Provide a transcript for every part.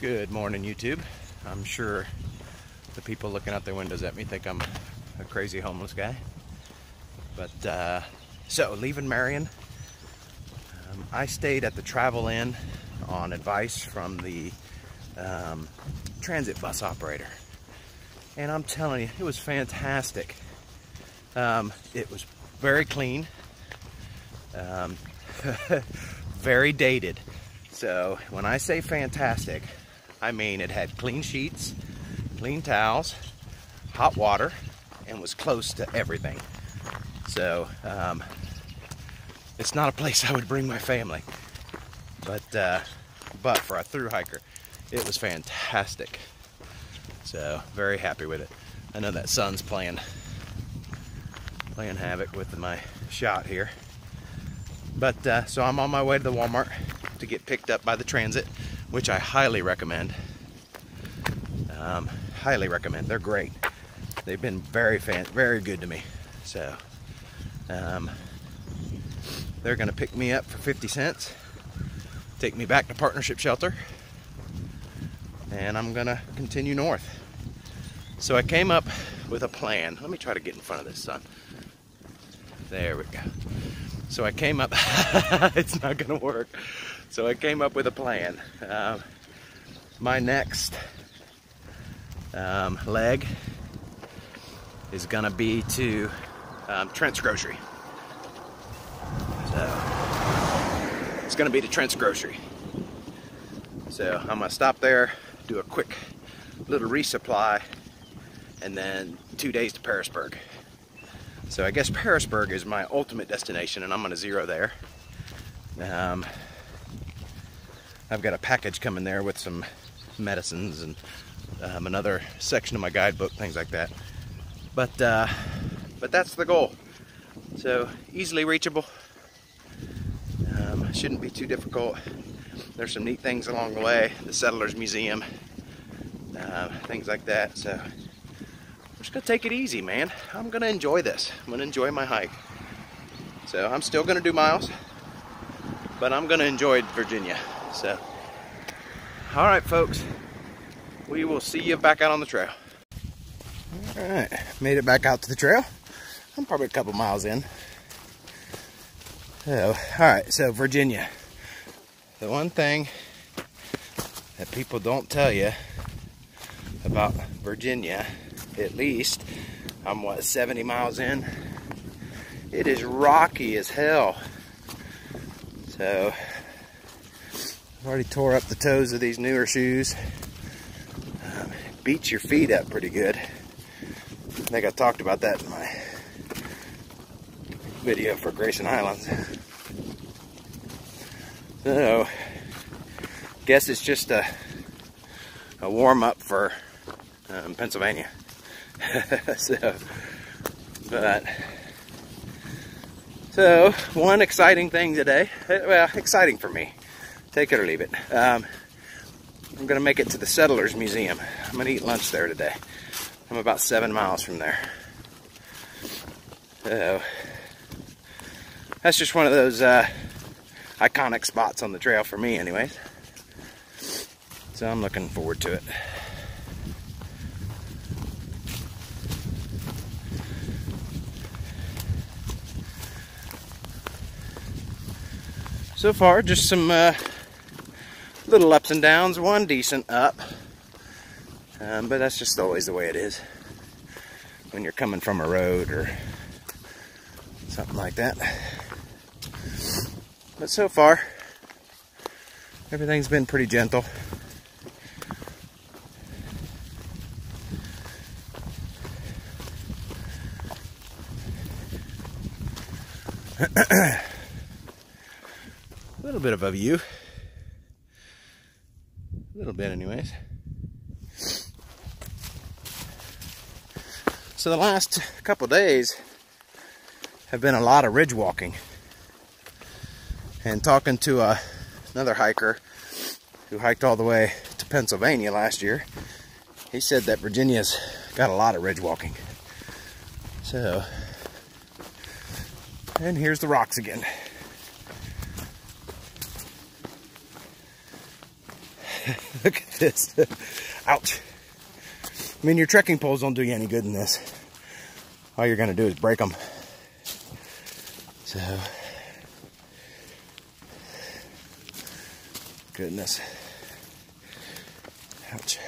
Good morning, YouTube. I'm sure the people looking out their windows at me think I'm a crazy homeless guy. But, so leaving Marion, I stayed at the Travel Inn on advice from the transit bus operator. And I'm telling you, it was fantastic. It was very clean, very dated. So when I say fantastic, I mean it had clean sheets, clean towels, hot water, and was close to everything. So it's not a place I would bring my family, but for a thru hiker, it was fantastic. So very happy with it. I know that sun's playing havoc with my shot here. But so I'm on my way to the Walmart to get picked up by the transit, which I highly recommend. Highly recommend. They're great. They've been very good to me. So they're gonna pick me up for 50 cents, take me back to Partnership Shelter, and I'm gonna continue north. So I came up with a plan. Let me try to get in front of this sun. There we go. So I came up, it's not gonna work. So I came up with a plan. My next leg is gonna be to Trent's Grocery. So it's gonna be to Trent's Grocery. So I'm gonna stop there, do a quick little resupply, and then 2 days to Parisburg. So I guess Parisburg is my ultimate destination, and I'm gonna zero there. I've got a package coming there with some medicines and another section of my guidebook, things like that. But that's the goal. So easily reachable. Shouldn't be too difficult. There's some neat things along the way. The Settlers Museum, things like that. So I'm just gonna take it easy, man. I'm gonna enjoy this. I'm gonna enjoy my hike. So I'm still gonna do miles, but I'm gonna enjoy Virginia. So, all right, folks, we will see you back out on the trail. All right, made it back out to the trail. I'm probably a couple miles in. So, all right, so Virginia. The one thing that people don't tell you about Virginia, at least, I'm what, 70 miles in? It is rocky as hell. So, I've already tore up the toes of these newer shoes. It beats your feet up pretty good. I think I talked about that in my video for Grayson Highlands. So, guess it's just a warm-up for Pennsylvania. So one exciting thing today, well, exciting for me, take it or leave it. I'm gonna make it to the Settlers Museum. I'm gonna eat lunch there today. I'm about 7 miles from there. So that's just one of those iconic spots on the trail for me anyways. So I'm looking forward to it. So far, just some little ups and downs, one decent up, but that's just always the way it is when you're coming from a road or something like that. But so far, everything's been pretty gentle. A little bit of a view. A little bit anyways. So the last couple days have been a lot of ridge walking. And talking to another hiker who hiked all the way to Pennsylvania last year, he said that Virginia's got a lot of ridge walking. So, and here's the rocks again. Look at this. Ouch. I mean, your trekking poles don't do you any good in this. All you're going to do is break them. So, goodness. Ouch.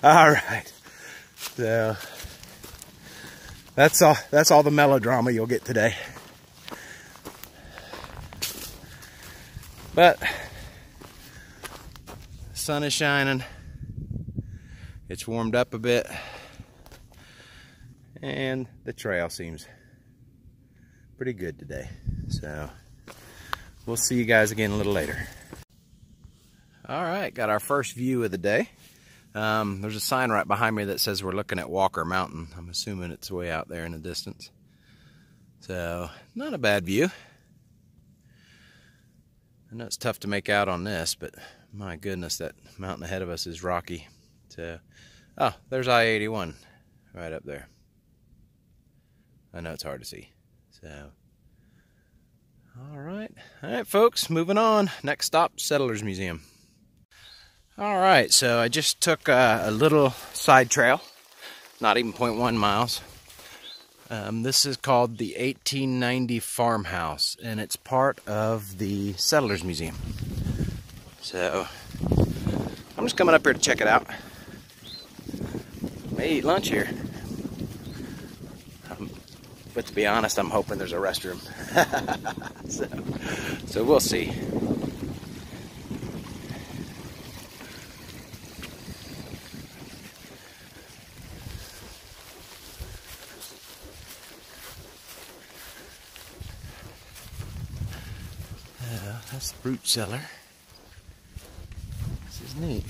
All right. So, that's all the melodrama you'll get today. But the sun is shining. It's warmed up a bit. And the trail seems pretty good today. So we'll see you guys again a little later. All right, got our first view of the day. There's a sign right behind me that says we're looking at Walker Mountain. I'm assuming it's way out there in the distance. So, not a bad view. I know it's tough to make out on this, but my goodness, that mountain ahead of us is rocky. So, oh, there's I-81 right up there. I know it's hard to see. So, all right, folks, moving on. Next stop, Settlers Museum. All right, so I just took a little side trail, not even 0.1 miles. This is called the 1890 Farmhouse, and it's part of the Settlers Museum. So, I'm just coming up here to check it out. May eat lunch here. But to be honest, I'm hoping there's a restroom. so we'll see. That's the fruit cellar. This is neat.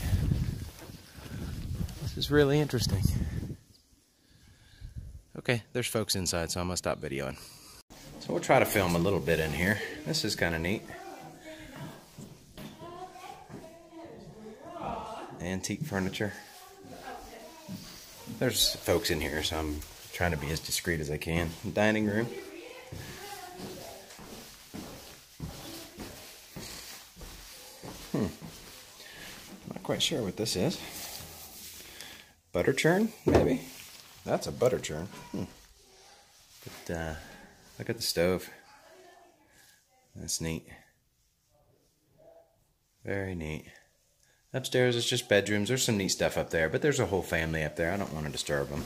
This is really interesting. Okay, there's folks inside, so I'm gonna stop videoing. So we'll try to film a little bit in here. This is kind of neat. Antique furniture. There's folks in here, so I'm trying to be as discreet as I can. Dining room. Not quite sure what this is. Butter churn, maybe? That's a butter churn. But look at the stove. That's neat. Very neat. Upstairs is just bedrooms. There's some neat stuff up there, but there's a whole family up there. I don't want to disturb them.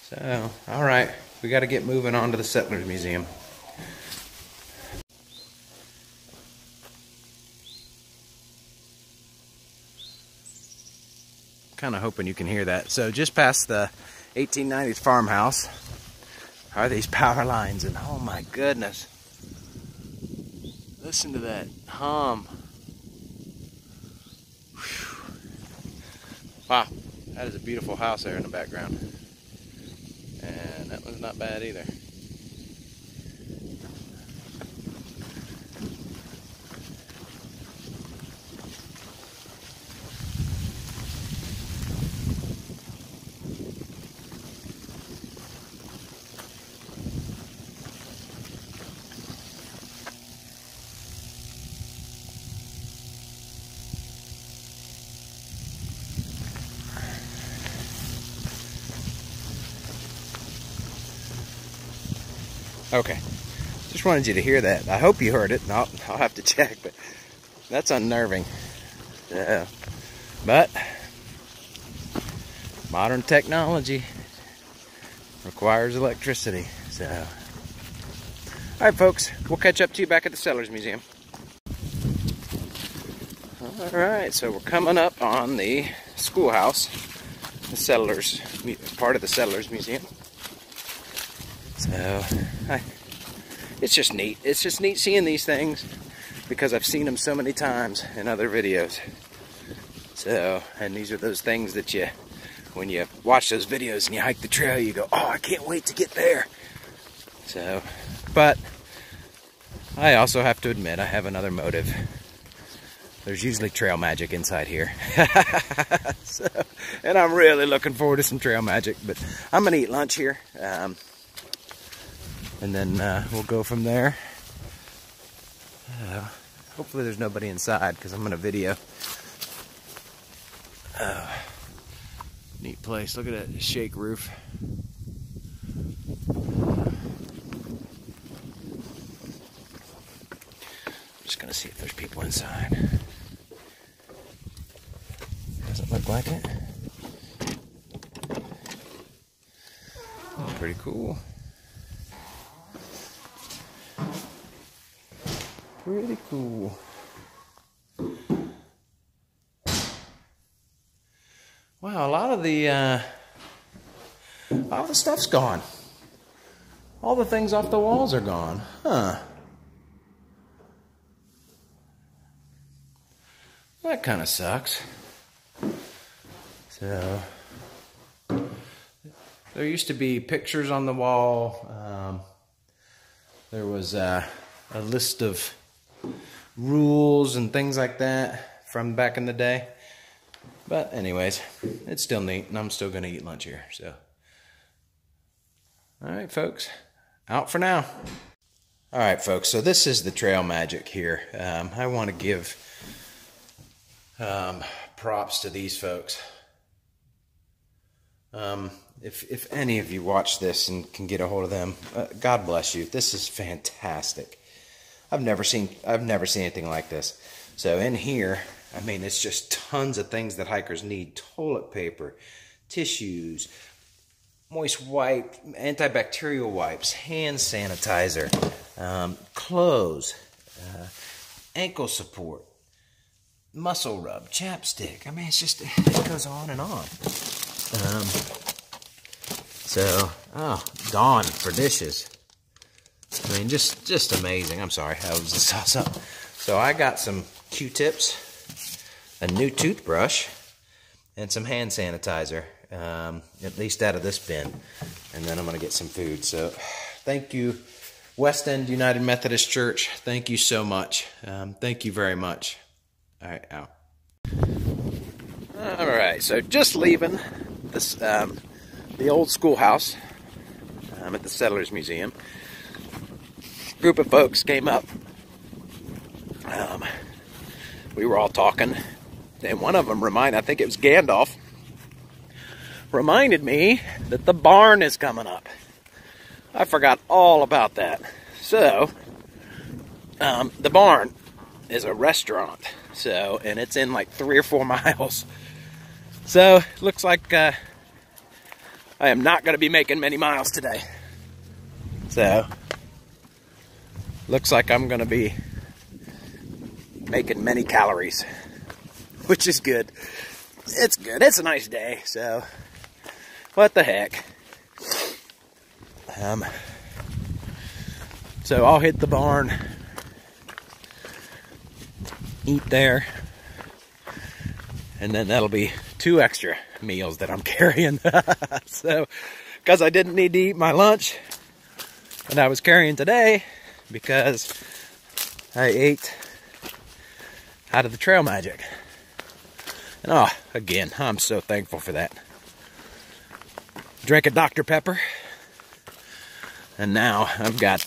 So all right. We got to get moving on to the Settlers Museum. Kind of hoping you can hear that. So just past the 1890s farmhouse are these power lines, and oh my goodness, listen to that hum. Whew. Wow, that is a beautiful house there in the background, and that one's not bad either. Okay, just wanted you to hear that. I hope you heard it. I'll have to check, but that's unnerving. Yeah. But modern technology requires electricity. So, all right, folks, we'll catch up to you back at the Settlers Museum. All right, so we're coming up on the schoolhouse, the Settlers, part of the Settlers Museum. So, it's just neat. It's just neat seeing these things because I've seen them so many times in other videos. So, and these are those things that you, when you watch those videos and you hike the trail, you go, oh, I can't wait to get there. So, but I also have to admit I have another motive. There's usually trail magic inside here. So, and I'm really looking forward to some trail magic, but I'm gonna eat lunch here. and then we'll go from there. Hopefully there's nobody inside because I'm going to video. Neat place. Look at that shake roof. Just going to see if there's people inside. Doesn't look like it. Oh, pretty cool. Pretty cool. Wow, a lot of the stuff's gone. All the things off the walls are gone. Huh. That kind of sucks. So, there used to be pictures on the wall. There was a list of rules and things like that from back in the day. But anyways, it's still neat, and I'm still going to eat lunch here. So, all right, folks, out for now. All right, folks, so this is the trail magic here. I want to give props to these folks. If any of you watch this and can get a hold of them, God bless you. This is fantastic. I've never seen anything like this. So in here, I mean, it's just tons of things that hikers need: toilet paper, tissues, moist wipe, antibacterial wipes, hand sanitizer, clothes, ankle support, muscle rub, chapstick. I mean, it goes on and on. Dawn for dishes. I mean, just amazing. I'm sorry, I was just sauce up. So I got some Q-tips, a new toothbrush, and some hand sanitizer, at least out of this bin. And then I'm going to get some food. So thank you, West End United Methodist Church. Thank you so much. Thank you very much. All right, out. All right, so just leaving this the old schoolhouse at the Settlers Museum. Group of folks came up. We were all talking, and one of them I think it was Gandalf, reminded me that the barn is coming up. I forgot all about that. So, the barn is a restaurant, and it's in like 3 or 4 miles. So, looks like I am not going to be making many miles today. So, looks like I'm going to be making many calories, which is good. It's good. It's a nice day, so what the heck. So I'll hit the barn, eat there, and then that'll be 2 extra meals that I'm carrying. So, because I didn't need to eat my lunch that I was carrying today, because I ate out of the trail magic. And again, I'm so thankful for that. Drank a Dr. Pepper, and now I've got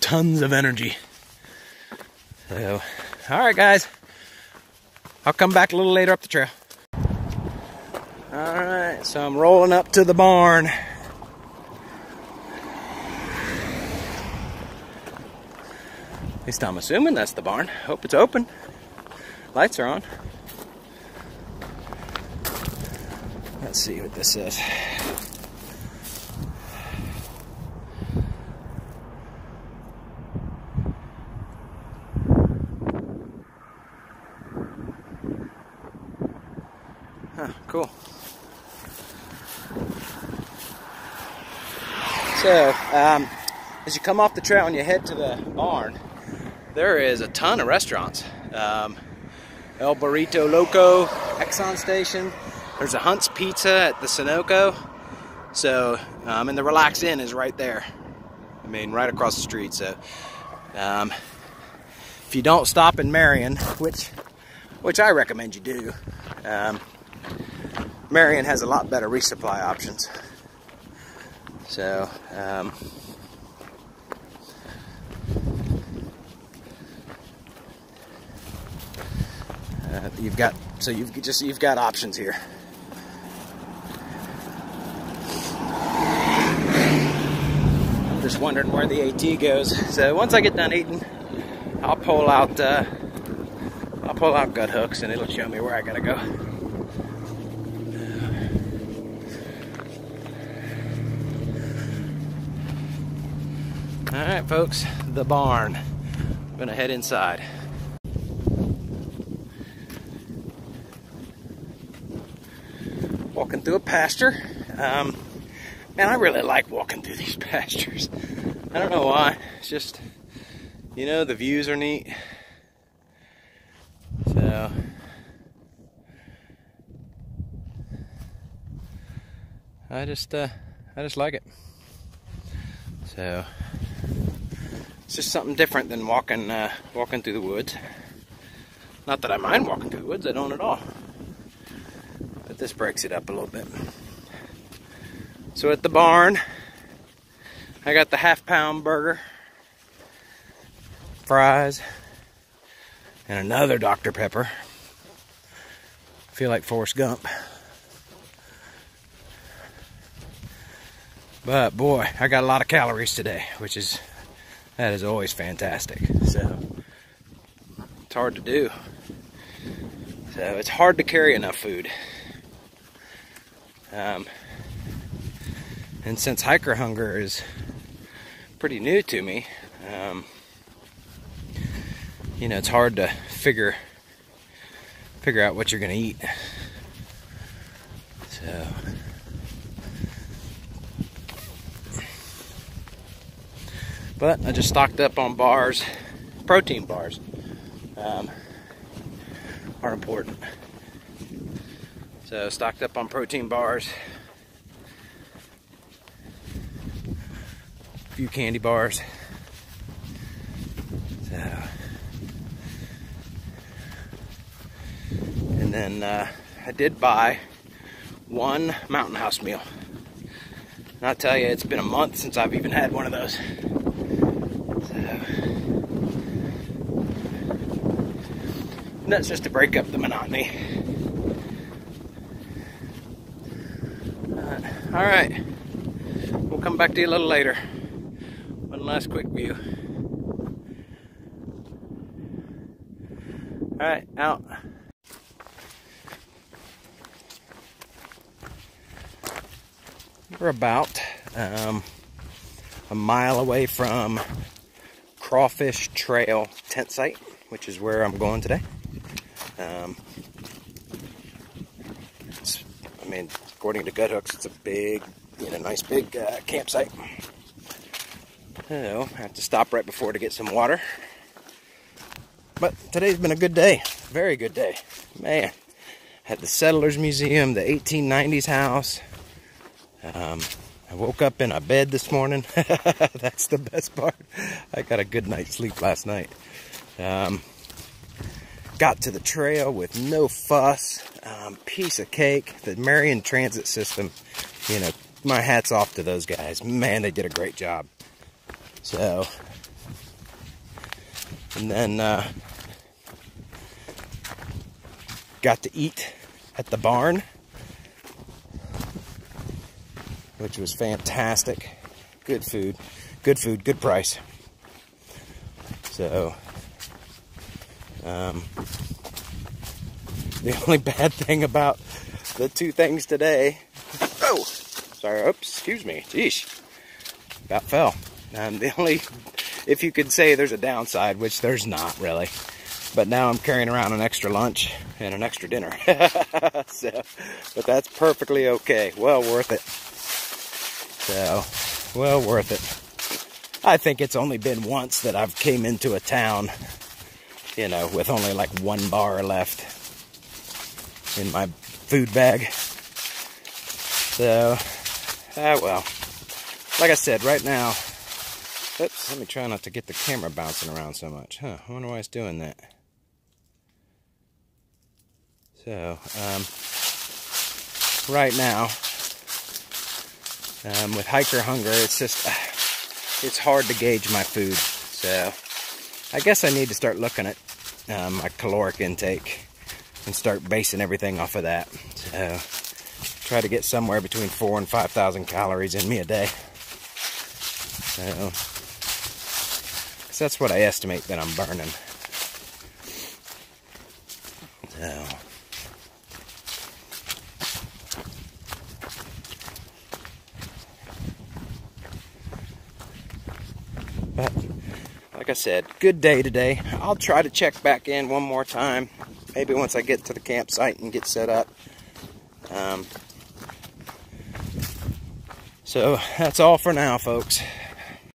tons of energy. So, alright guys, I'll come back a little later up the trail. Alright, so I'm rolling up to the barn. At least I'm assuming that's the barn. Hope it's open. Lights are on. Let's see what this is. Huh, cool. So, as you come off the trail and you head to the barn, there is a ton of restaurants. El Burrito Loco, Exxon Station. There's a Hunt's Pizza at the Sunoco. So, and the Relax Inn is right there. I mean, right across the street. So, if you don't stop in Marion, which I recommend you do, Marion has a lot better resupply options. So, you've got options here. I'm just wondering where the AT goes. So once I get done eating, I'll pull out gut hooks, and it'll show me where I gotta go. All right, folks, the barn. I'm gonna head inside. Walking through a pasture. Man, I really like walking through these pastures. I don't know why. It's just, you know, the views are neat. So, I just like it. So, it's just something different than walking through the woods. Not that I mind walking through the woods, I don't at all. But this breaks it up a little bit. So at the barn, I got the half-pound burger, fries, and another Dr. Pepper. I feel like Forrest Gump. But boy, I got a lot of calories today, that is always fantastic. So it's hard to do. So it's hard to carry enough food. And since hiker hunger is pretty new to me, you know, it's hard to figure out what you're gonna eat. So but I just stocked up on bars. Protein bars are important. So stocked up on protein bars. A few candy bars. So, and then I did buy one Mountain House meal. And I'll tell you, it's been a month since I've even had one of those. And that's just to break up the monotony. All right, we'll come back to you a little later. One last quick view. All right, out. We're about a mile away from Crawfish Trail Tentsite, which is where I'm going today. I mean, according to gut hooks, it's a big, you know, nice big campsite. So I have to stop right before to get some water. But today's been a good day, very good day. Man, had the Settlers Museum, the 1890s house. I woke up in a bed this morning. That's the best part. I got a good night's sleep last night. Got to the trail with no fuss. Piece of cake. The Marion transit system, you know, my hat's off to those guys. Man, they did a great job. So, and then got to eat at the barn, which was fantastic. Good food, good price. So, the only bad thing about the two things today, oh, sorry, oops, excuse me, geesh, about fell. The only, if you could say there's a downside, which there's not really, but now I'm carrying around an extra lunch and an extra dinner. So, but that's perfectly okay, well worth it. So, well worth it. I think it's only been once that I've came into a town, you know, with only like one bar left in my food bag. So, well, like I said, right now, oops, let me try not to get the camera bouncing around so much. I wonder why it's doing that. So, right now, with hiker hunger, it's just, it's hard to gauge my food. So, I guess I need to start looking at my caloric intake and start basing everything off of that. So try to get somewhere between 4,000 and 5,000 calories in me a day. So that's what I estimate that I'm burning. So but like I said, good day today. I'll try to check back in one more time, maybe once I get to the campsite and get set up. So that's all for now, folks.